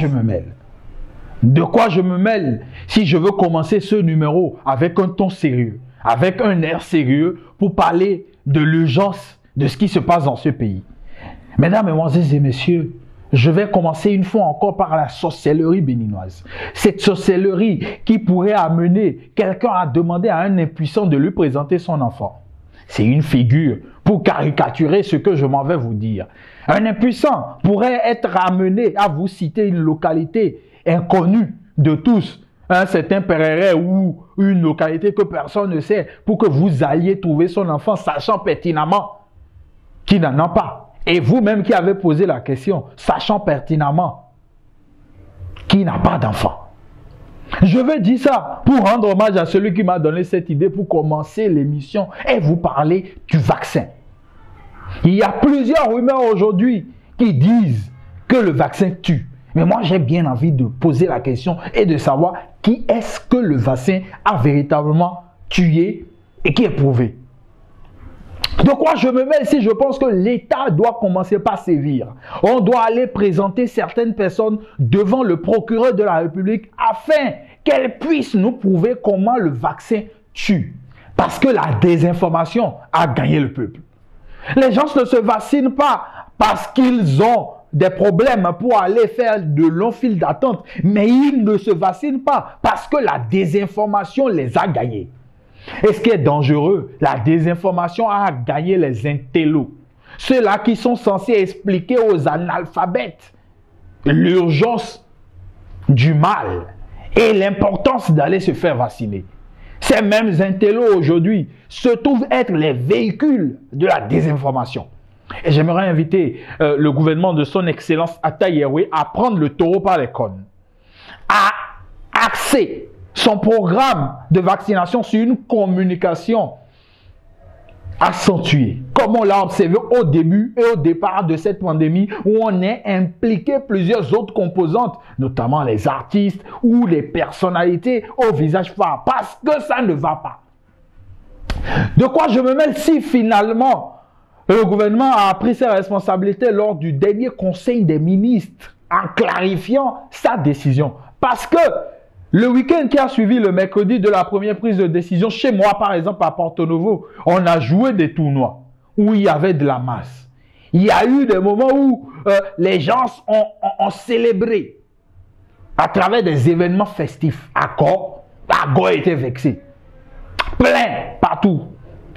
je me mêle? De quoi je me mêle si je veux commencer ce numéro avec un ton sérieux, avec un air sérieux pour parler de l'urgence de ce qui se passe dans ce pays? Mesdames, Mesdemoiselles et Messieurs, je vais commencer une fois encore par la sorcellerie béninoise. Cette sorcellerie qui pourrait amener quelqu'un à demander à un impuissant de lui présenter son enfant. C'est une figure pour caricaturer ce que je m'en vais vous dire. Un impuissant pourrait être amené à vous citer une localité inconnue de tous, un certain Pereret ou une localité que personne ne sait, pour que vous alliez trouver son enfant, sachant pertinemment qu'il n'en a pas. Et vous-même qui avez posé la question, sachant pertinemment qu'il n'a pas d'enfant. Je veux dire ça pour rendre hommage à celui qui m'a donné cette idée pour commencer l'émission et vous parler du vaccin. Il y a plusieurs rumeurs aujourd'hui qui disent que le vaccin tue. Mais moi, j'ai bien envie de poser la question et de savoir qui est-ce que le vaccin a véritablement tué et qui est prouvé. De quoi je me mêle si je pense que l'État doit commencer par sévir. On doit aller présenter certaines personnes devant le procureur de la République afin qu'elles puissent nous prouver comment le vaccin tue. Parce que la désinformation a gagné le peuple. Les gens ne se vaccinent pas parce qu'ils ont des problèmes pour aller faire de longs files d'attente, mais ils ne se vaccinent pas parce que la désinformation les a gagnés. Et ce qui est dangereux, la désinformation a gagné les intellos. Ceux-là qui sont censés expliquer aux analphabètes l'urgence du mal et l'importance d'aller se faire vacciner. Ces mêmes intellos aujourd'hui se trouvent être les véhicules de la désinformation. Et j'aimerais inviter le gouvernement de son excellence Atta Yewé à prendre le taureau par les cornes, à axer son programme de vaccination sur une communication accentuée, comme on l'a observé au début et au départ de cette pandémie, où on est impliqué plusieurs autres composantes, notamment les artistes ou les personnalités au visage phare, parce que ça ne va pas. De quoi je me mêle si finalement le gouvernement a pris ses responsabilités lors du dernier conseil des ministres en clarifiant sa décision? Parce que le week-end qui a suivi le mercredi de la première prise de décision, chez moi par exemple à Porto Novo, on a joué des tournois où il y avait de la masse. Il y a eu des moments où les gens ont célébré à travers des événements festifs. Agor était vexé. Plein partout.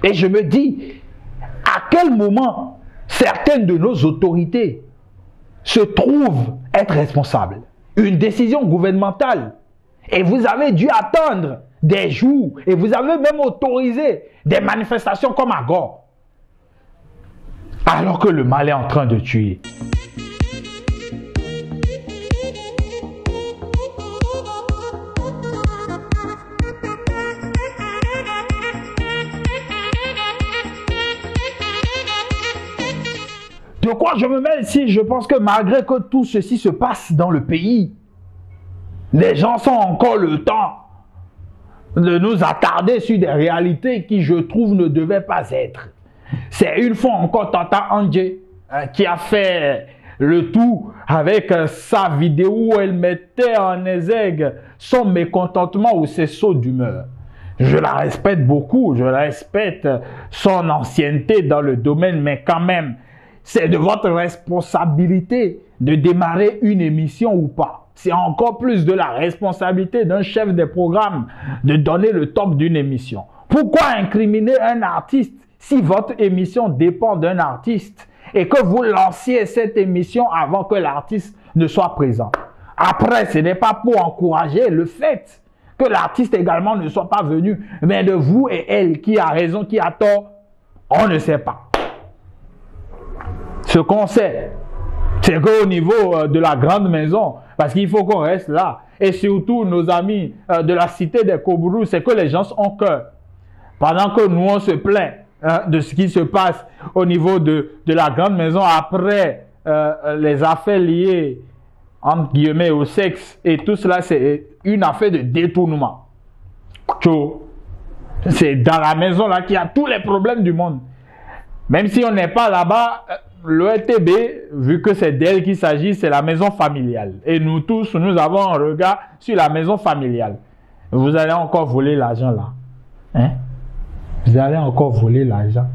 Et je me dis, à quel moment certaines de nos autorités se trouvent être responsables? Une décision gouvernementale. Et vous avez dû attendre des jours et vous avez même autorisé des manifestations comme à Gor. Alors que le mal est en train de tuer. De quoi je me mêle si je pense que malgré que tout ceci se passe dans le pays, les gens ont encore le temps de nous attarder sur des réalités qui, je trouve, ne devaient pas être. C'est une fois encore Tata Andjé qui a fait le tout avec sa vidéo où elle mettait en exergue son mécontentement ou ses sauts d'humeur. Je la respecte beaucoup, je respecte son ancienneté dans le domaine, mais quand même, c'est de votre responsabilité de démarrer une émission ou pas. C'est encore plus de la responsabilité d'un chef de programme de donner le top d'une émission. Pourquoi incriminer un artiste si votre émission dépend d'un artiste et que vous lanciez cette émission avant que l'artiste ne soit présent? Après, ce n'est pas pour encourager le fait que l'artiste également ne soit pas venu, mais de vous et elle, qui a raison, qui a tort, on ne sait pas. Ce qu'on sait, c'est qu'au niveau de la grande maison, parce qu'il faut qu'on reste là, et surtout nos amis de la cité des Kobourous, c'est que les gens ont cœur. Pendant que nous, on se plaint de ce qui se passe au niveau de la grande maison après les affaires liées, entre guillemets, au sexe, et tout cela, c'est une affaire de détournement. C'est dans la maison là qu'il y a tous les problèmes du monde. Même si on n'est pas là-bas, l'ORTB, vu que c'est d'elle qu'il s'agit, c'est la maison familiale. Et nous tous, nous avons un regard sur la maison familiale. Vous allez encore voler l'argent là. Hein? Vous allez encore voler l'argent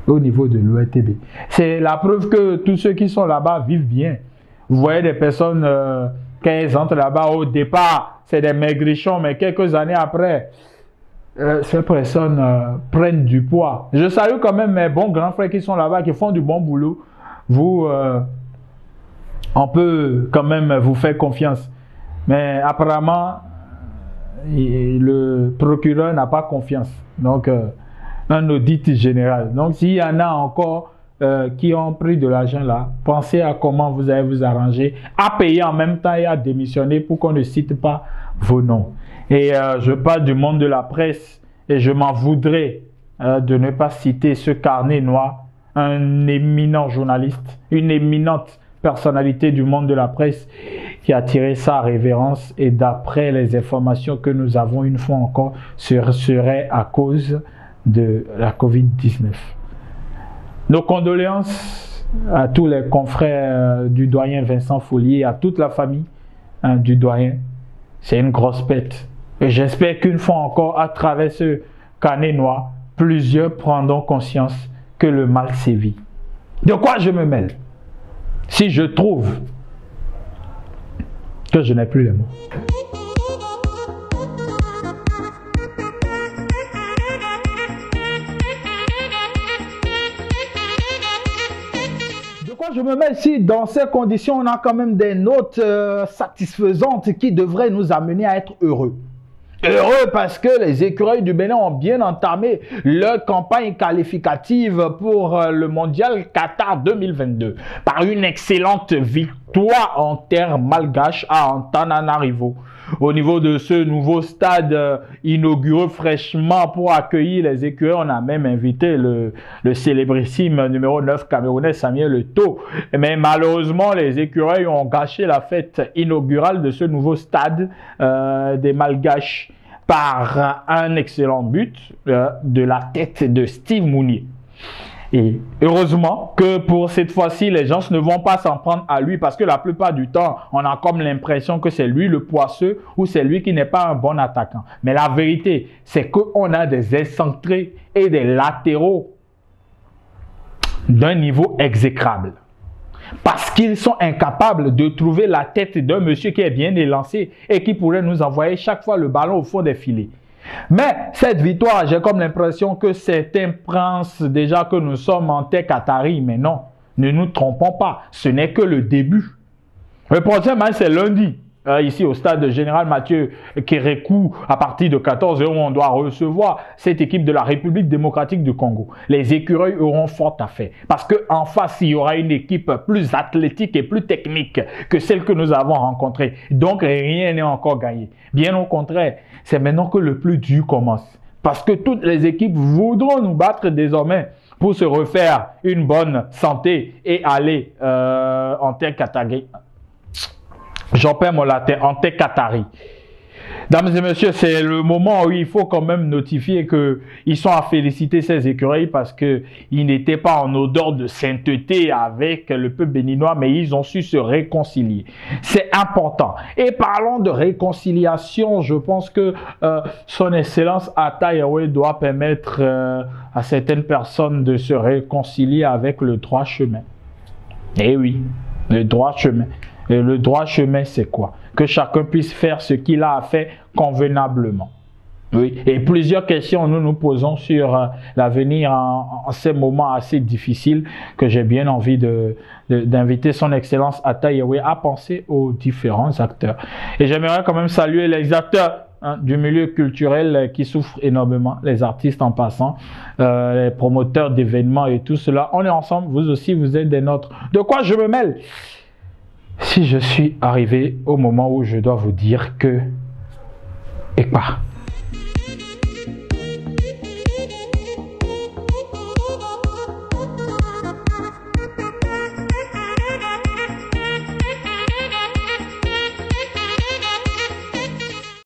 au niveau de l'ORTB. C'est la preuve que tous ceux qui sont là-bas vivent bien. Vous voyez des personnes, quand elles entrent là-bas, au départ, c'est des maigrichons, mais quelques années après, ces personnes prennent du poids. Je salue quand même mes bons grands frères qui sont là-bas, qui font du bon boulot. Vous, on peut quand même vous faire confiance. Mais apparemment, le procureur n'a pas confiance. Donc, un audit général. Donc, s'il y en a encore qui ont pris de l'argent là, pensez à comment vous allez vous arranger, à payer en même temps et à démissionner pour qu'on ne cite pas vos noms. Et je parle du monde de la presse et je m'en voudrais de ne pas citer ce carnet noir, un éminent journaliste, une éminente personnalité du monde de la presse qui a tiré sa révérence et d'après les informations que nous avons une fois encore, ce serait à cause de la Covid-19. Nos condoléances à tous les confrères du doyen Vincent Follier, à toute la famille du doyen. C'est une grosse pète. Et j'espère qu'une fois encore, à travers ce carnet noir, plusieurs prendront conscience que le mal sévit. De quoi je me mêle? Si je trouve que je n'ai plus les mots. De quoi je me mêle si dans ces conditions, on a quand même des notes satisfaisantes qui devraient nous amener à être heureux. Heureux parce que les écureuils du Bénin ont bien entamé leur campagne qualificative pour le mondial Qatar 2022 par une excellente victoire en terre malgache à Antananarivo. Au niveau de ce nouveau stade inauguré fraîchement pour accueillir les écureuils, on a même invité le célébrissime numéro 9 camerounais Samuel Eto'o. Mais malheureusement, les écureuils ont gâché la fête inaugurale de ce nouveau stade des Malgaches par un excellent but de la tête de Steve Mounier. Et heureusement que pour cette fois-ci, les gens ne vont pas s'en prendre à lui parce que la plupart du temps, on a comme l'impression que c'est lui le poisseux ou c'est lui qui n'est pas un bon attaquant. Mais la vérité, c'est qu'on a des excentrés et des latéraux d'un niveau exécrable. Parce qu'ils sont incapables de trouver la tête d'un monsieur qui est bien élancé et qui pourrait nous envoyer chaque fois le ballon au fond des filets. Mais cette victoire, j'ai comme l'impression que certains pensent déjà que nous sommes en terre qatari. Mais non, ne nous trompons pas, ce n'est que le début. Le prochain match, c'est lundi, ici au stade Général Mathieu Kérékou, à partir de 14h, où on doit recevoir cette équipe de la République démocratique du Congo. Les écureuils auront fort à faire. Parce qu'en face, il y aura une équipe plus athlétique et plus technique que celle que nous avons rencontrée. Donc, rien n'est encore gagné. Bien au contraire, c'est maintenant que le plus dur commence. Parce que toutes les équipes voudront nous battre désormais pour se refaire une bonne santé et aller en terre qatari. J'en perds mon latin, en terre qatari. Dames et messieurs, c'est le moment où il faut quand même notifier qu'ils sont à féliciter ces écureuils parce qu'ils n'étaient pas en odeur de sainteté avec le peuple béninois, mais ils ont su se réconcilier. C'est important. Et parlons de réconciliation, je pense que son excellence Atta Yahweh doit permettre à certaines personnes de se réconcilier avec le droit chemin. Eh oui, le droit chemin. Et le droit chemin, c'est quoi? Que chacun puisse faire ce qu'il a à faire convenablement. Oui. Et plusieurs questions nous nous posons sur l'avenir en ces moments assez difficiles que j'ai bien envie d'inviter son excellence Atta Yahweh à penser aux différents acteurs. Et j'aimerais quand même saluer les acteurs du milieu culturel qui souffrent énormément, les artistes en passant, les promoteurs d'événements et tout cela. On est ensemble, vous aussi, vous êtes des nôtres. De quoi je me mêle? Si je suis arrivé au moment où je dois vous dire que... Et quoi?